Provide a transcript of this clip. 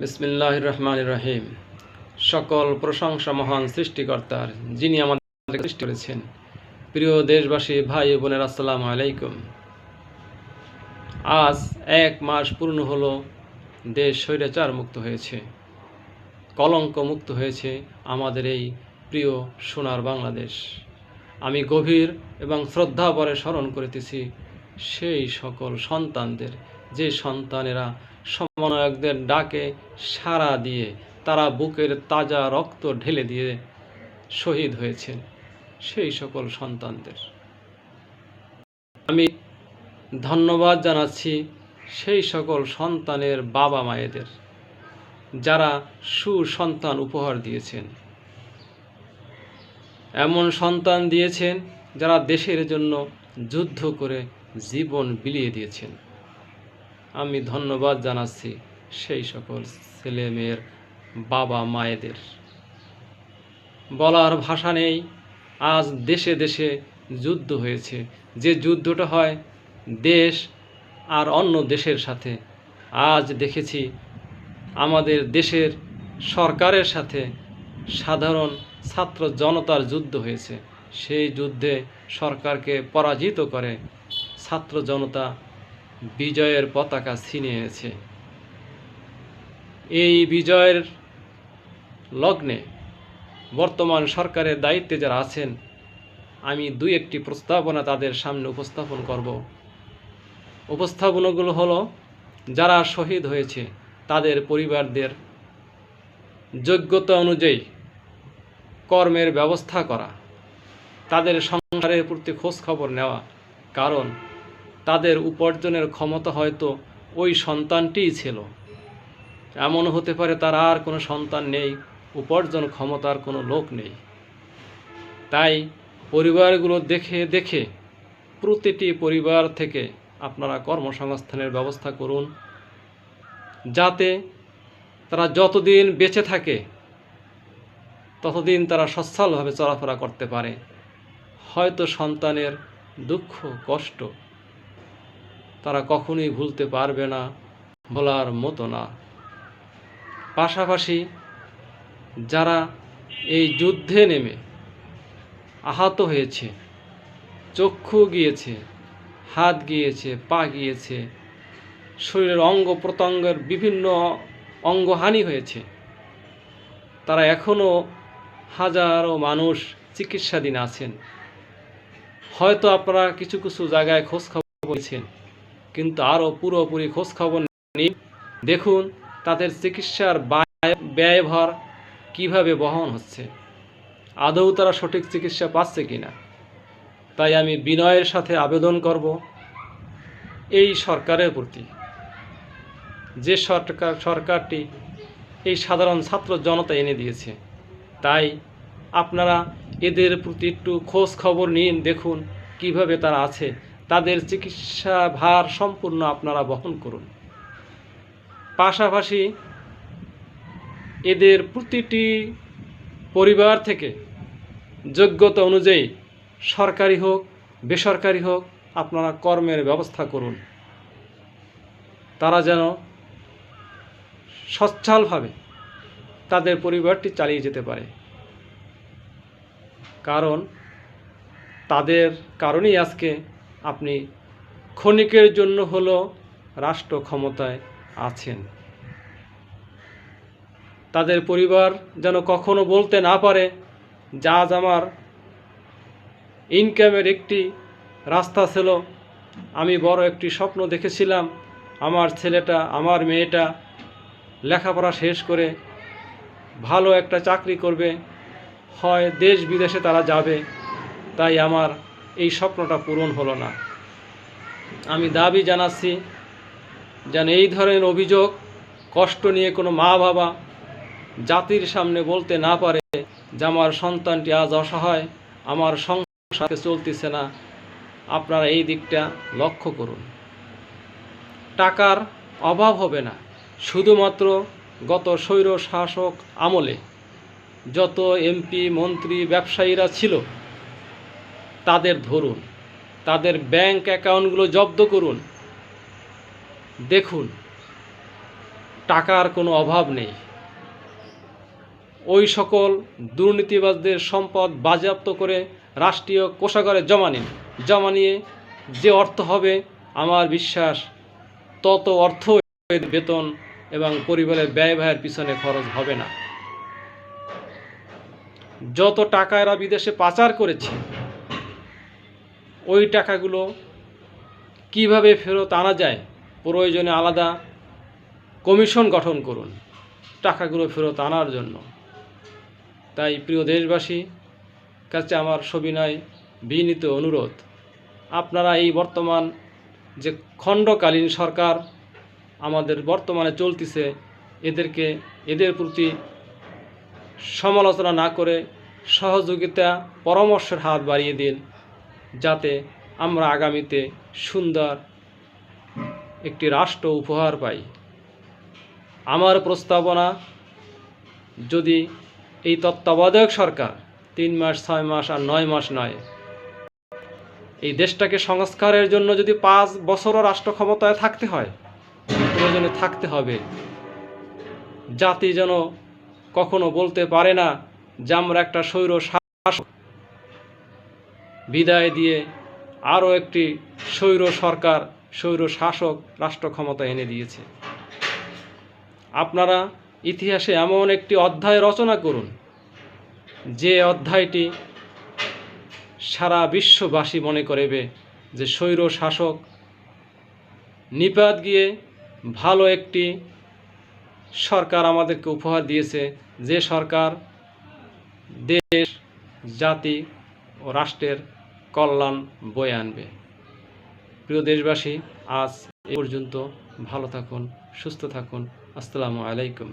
বিসমিল্লাহির রহমানির রহিম। সকল প্রশংসা মহান সৃষ্টিকর্তার, যিনি আমাদের সৃষ্টি করেছেন। প্রিয় দেশবাসী, ভাই ও বোনের, আসসালামু আলাইকুম। আজ 1 মাস পূর্ণ হলো দেশ স্বৈরাচার মুক্ত হয়েছে, কলঙ্ক মুক্ত হয়েছে আমাদের এই প্রিয় সোনার বাংলাদেশ। আমি গভীর এবং শ্রদ্ধা ভরে স্মরণ করিতেছি সেই সকল সন্তানদের, যে সন্তানেরা সমন্বয়কদের ডাকে সাড়া দিয়ে তারা বুকের তাজা রক্ত ঢেলে দিয়ে শহীদ হয়েছেন। সেই সকল সন্তানদের আমি ধন্যবাদ জানাচ্ছি, সেই সকল সন্তানের বাবা মায়েদের, যারা সুসন্তান উপহার দিয়েছেন। এমন সন্তান দিয়েছেন যারা দেশের জন্য যুদ্ধ করে জীবন বিলিয়ে দিয়েছেন। আমি ধন্যবাদ জানাচ্ছি সেই সকল ছেলে মেয়ের বাবা মায়েদের। বলার ভাষা নেই। আজ দেশে দেশে যুদ্ধ হয়েছে, যে যুদ্ধটা হয় দেশ আর অন্য দেশের সাথে। আজ দেখেছি আমাদের দেশের সরকারের সাথে সাধারণ ছাত্র জনতার যুদ্ধ হয়েছে। সেই যুদ্ধে সরকারকে পরাজিত করে ছাত্র জনতা বিজয়ের পতাকা ছিনিয়ে এনেছে। এই বিজয়ের লগ্নে বর্তমান সরকারের দায়িত্বে যারা আছেন, আমি 2-1টি প্রস্তাবনা তাদের সামনে উপস্থাপন করব। উপস্থাপনাগুলো হলো, যারা শহীদ হয়েছে তাদের পরিবারদের যোগ্যতা অনুযায়ী কর্মের ব্যবস্থা করা, তাদের সংসারের প্রতি খোঁজ খবর নেওয়া। কারণ তাদের উপার্জনের ক্ষমতা হয়তো ওই সন্তানটিই ছিল। এমনও হতে পারে তার আর কোনো সন্তান নেই, উপার্জন ক্ষমতার কোনো লোক নেই। তাই পরিবারগুলো দেখে দেখে প্রতিটি পরিবার থেকে আপনারা কর্মসংস্থানের ব্যবস্থা করুন, যাতে তারা যতদিন বেঁচে থাকে ততদিন তারা সচ্ছলভাবে চলাফেরা করতে পারে। হয়তো সন্তানের দুঃখ কষ্ট তারা কখনোই ভুলতে পারবে না, বলার মতো না। পাশাপাশি যারা এই যুদ্ধে নেমে আহত হয়েছে, চক্ষু গিয়েছে, হাত গিয়েছে, পা গিয়েছে, শরীরের অঙ্গ প্রত্যঙ্গের বিভিন্ন অঙ্গহানি হয়েছে, তারা এখনও হাজারো মানুষ চিকিৎসাধীন আছেন। হয়তো আপনারা কিছু কিছু জায়গায় খোঁজখবর পেয়েছেন, কিন্তু আরও পুরোপুরি খোঁজখবর নিন। দেখুন তাদের চিকিৎসার ব্যয়ভার কিভাবে বহন হচ্ছে, আদৌ তারা সঠিক চিকিৎসা পাচ্ছে কিনা। তাই আমি বিনয়ের সাথে আবেদন করব এই সরকারের প্রতি, যে সরকারটি এই সাধারণ ছাত্র জনতা এনে দিয়েছে। তাই আপনারা এদের প্রতি একটু খোঁজ খবর নিন, দেখুন কিভাবে তারা আছে, তাদের চিকিৎসা ভার সম্পূর্ণ আপনারা বহন করুন। পাশাপাশি এদের প্রতিটি পরিবার থেকে যোগ্যতা অনুযায়ী সরকারি হোক বেসরকারি হোক আপনারা কর্মের ব্যবস্থা করুন, তারা যেন সচ্ছলভাবে তাদের পরিবারটি চালিয়ে যেতে পারে। কারণ তাদের কারণেই আজকে আপনি ক্ষণিকের জন্য হলো রাষ্ট্র ক্ষমতায় আছেন। তাদের পরিবার যেন কখনো বলতে না পারে যে আজ আমার ইনকামের একটি রাস্তা ছিল, আমি বড় একটি স্বপ্ন দেখেছিলাম, আমার ছেলেটা আমার মেয়েটা লেখাপড়া শেষ করে ভালো একটা চাকরি করবে, হয় দেশ বিদেশে তারা যাবে, তাই আমার এই স্বপ্নটা পূরণ হলো না। আমি দাবি জানাচ্ছি যেন এই ধরনের অভিযোগ কষ্ট নিয়ে কোনো মা বাবা জাতির সামনে বলতে না পারে যে আমার সন্তানটি আজ অসহায়, আমার সংসার চলতেছে না। আপনারা এই দিকটা লক্ষ্য করুন। টাকার অভাব হবে না, শুধুমাত্র গত স্বৈর শাসক আমলে যত এমপি মন্ত্রী ব্যবসায়ীরা ছিল তাদের ধরুন, তাদের ব্যাংক অ্যাকাউন্টগুলো জব্দ করুন। দেখুন টাকার কোনো অভাব নেই। ওই সকল দুর্নীতিবাজদের সম্পদ বাজেয়াপ্ত করে রাষ্ট্রীয় কোষাগারে জমা নিয়ে যে অর্থ হবে, আমার বিশ্বাস তত অর্থ বেতন এবং পরিবারের ব্যয়ভারের পিছনে খরচ হবে না। যত টাকা এরা বিদেশে পাচার করেছে, ওই টাকাগুলো কিভাবে ফেরত আনা যায়, প্রয়োজনে আলাদা কমিশন গঠন করুন টাকাগুলো ফেরত আনার জন্য। তাই প্রিয় দেশবাসী কাছে আমার সবিনয় বিনীত অনুরোধ, আপনারা এই বর্তমান যে খণ্ডকালীন সরকার আমাদের বর্তমানে চলতেছে, এদের প্রতি সমালোচনা না করে সহযোগিতা পরামর্শের হাত বাড়িয়ে দিন, যাতে আমরা আগামীতে সুন্দর একটি রাষ্ট্র উপহার পাই। আমার প্রস্তাবনা, যদি এই তত্ত্বাবধায়ক সরকার 3 মাস 6 মাস আর 9 মাস নয়, এই দেশটাকে সংস্কারের জন্য যদি 5 বছরও রাষ্ট্র ক্ষমতায় থাকতে হয়, প্রয়োজনে থাকতে হবে। জাতি যেন কখনো বলতে পারে না যে আমরা একটা স্বৈর শাসক বিদায় দিয়ে আরও একটি স্বৈর সরকার, স্বৈর শাসক রাষ্ট্র ক্ষমতা এনে দিয়েছে। আপনারা ইতিহাসে এমন একটি অধ্যায় রচনা করুন, যে অধ্যায়টি সারা বিশ্ববাসী মনে করবে যে স্বৈর শাসক নিপাত গিয়ে ভালো একটি সরকার আমাদেরকে উপহার দিয়েছে, যে সরকার দেশ, জাতি ও রাষ্ট্রের কল্যাণ বয়ে আনবে। প্রিয় দেশবাসী, আজ এ পর্যন্ত। ভালো থাকুন, সুস্থ থাকুন। আসসালামু আলাইকুম।